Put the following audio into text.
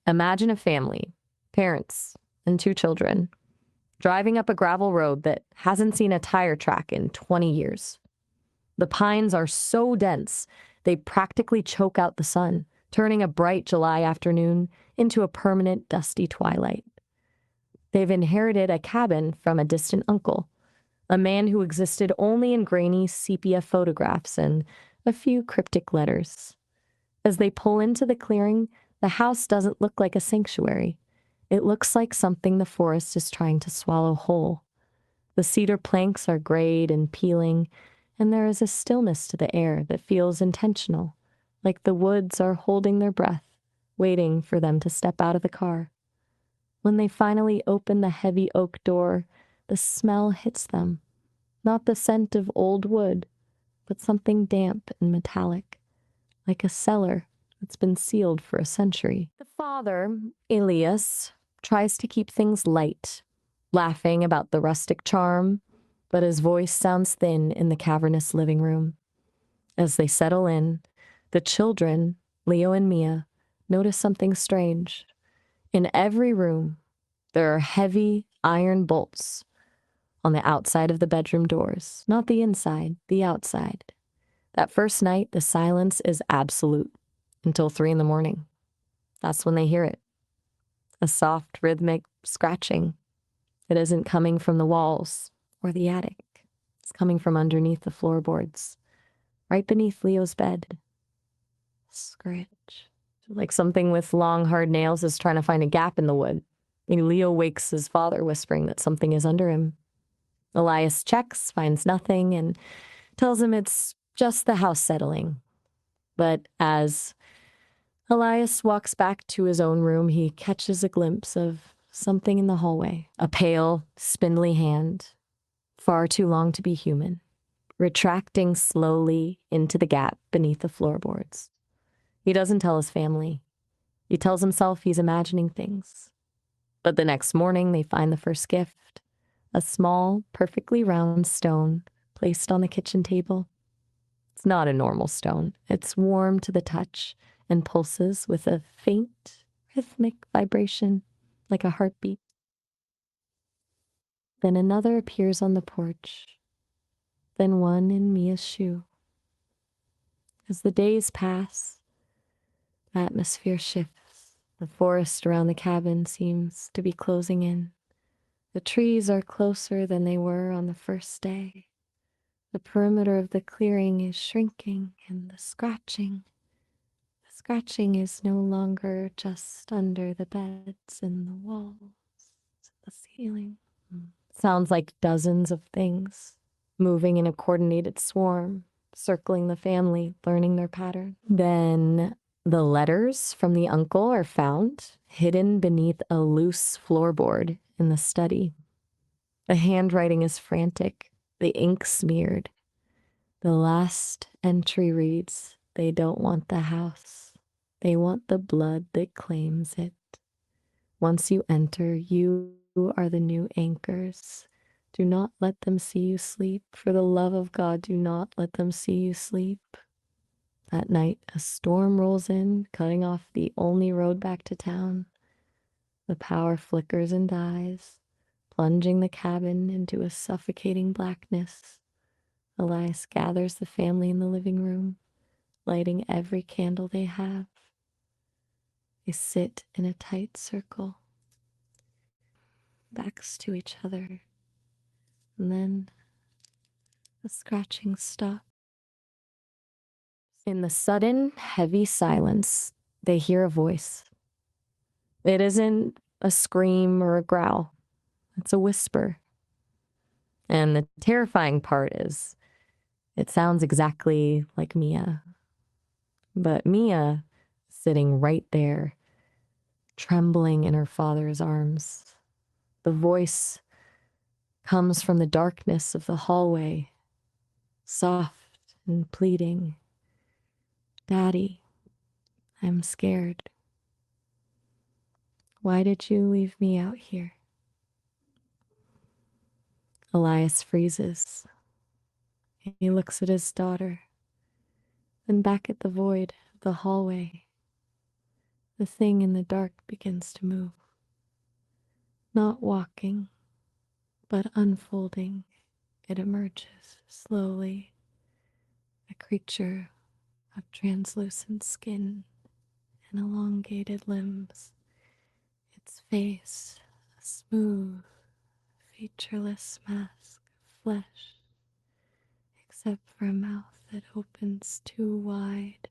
Imagine a family, parents, and 2 children, driving up a gravel road that hasn't seen a tire track in 20 years. The pines are so dense, they practically choke out the sun, turning a bright July afternoon into a permanent dusty twilight. They've inherited a cabin from a distant uncle, a man who existed only in grainy sepia photographs and a few cryptic letters. As they pull into the clearing, the house doesn't look like a sanctuary. It looks like something the forest is trying to swallow whole. The cedar planks are grayed and peeling, and there is a stillness to the air that feels intentional, like the woods are holding their breath, waiting for them to step out of the car. When they finally open the heavy oak door, the smell hits them. Not the scent of old wood, but something damp and metallic, like a cellar that's been sealed for a century. The father, Elias, tries to keep things light, laughing about the rustic charm, but his voice sounds thin in the cavernous living room. As they settle in, the children, Leo and Mia, notice something strange. In every room, there are heavy iron bolts on the outside of the bedroom doors, not the inside, the outside. That first night, the silence is absolute until 3 a.m. That's when they hear it. A soft, rhythmic scratching. It isn't coming from the walls or the attic. It's coming from underneath the floorboards, right beneath Leo's bed. Scratch. Like something with long, hard nails is trying to find a gap in the wood. And Leo wakes his father, whispering that something is under him. Elias checks, finds nothing, and tells him it's just the house settling. But as Elias walks back to his own room, he catches a glimpse of something in the hallway. A pale, spindly hand, far too long to be human, retracting slowly into the gap beneath the floorboards. He doesn't tell his family. He tells himself he's imagining things. But the next morning, they find the first gift, a small, perfectly round stone placed on the kitchen table. It's not a normal stone. It's warm to the touch and pulses with a faint, rhythmic vibration, like a heartbeat. Then another appears on the porch, then one in Mia's shoe. As the days pass, the atmosphere shifts. The forest around the cabin seems to be closing in. The trees are closer than they were on the first day. The perimeter of the clearing is shrinking, and the scratching is no longer just under the beds and the walls, the ceiling. Sounds like dozens of things moving in a coordinated swarm, circling the family, learning their pattern. Then the letters from the uncle are found, hidden beneath a loose floorboard in the study. The handwriting is frantic, the ink smeared. The last entry reads, "They don't want the house. They want the blood that claims it. Once you enter, you are the new anchors. Do not let them see you sleep. For the love of God, do not let them see you sleep." That night, a storm rolls in, cutting off the only road back to town. The power flickers and dies, plunging the cabin into a suffocating blackness. Elias gathers the family in the living room, lighting every candle they have. They sit in a tight circle, backs to each other, and then the scratching stops. In the sudden, heavy silence, they hear a voice. It isn't a scream or a growl. It's a whisper. And the terrifying part is it sounds exactly like Mia. But Mia, sitting right there, trembling in her father's arms. The voice comes from the darkness of the hallway, soft and pleading. "Daddy, I'm scared. Why did you leave me out here?" Elias freezes. He looks at his daughter, then back at the void of the hallway. The thing in the dark begins to move, not walking, but unfolding. It emerges slowly, a creature of translucent skin and elongated limbs, its face a smooth, featureless mask of flesh, except for a mouth that opens too wide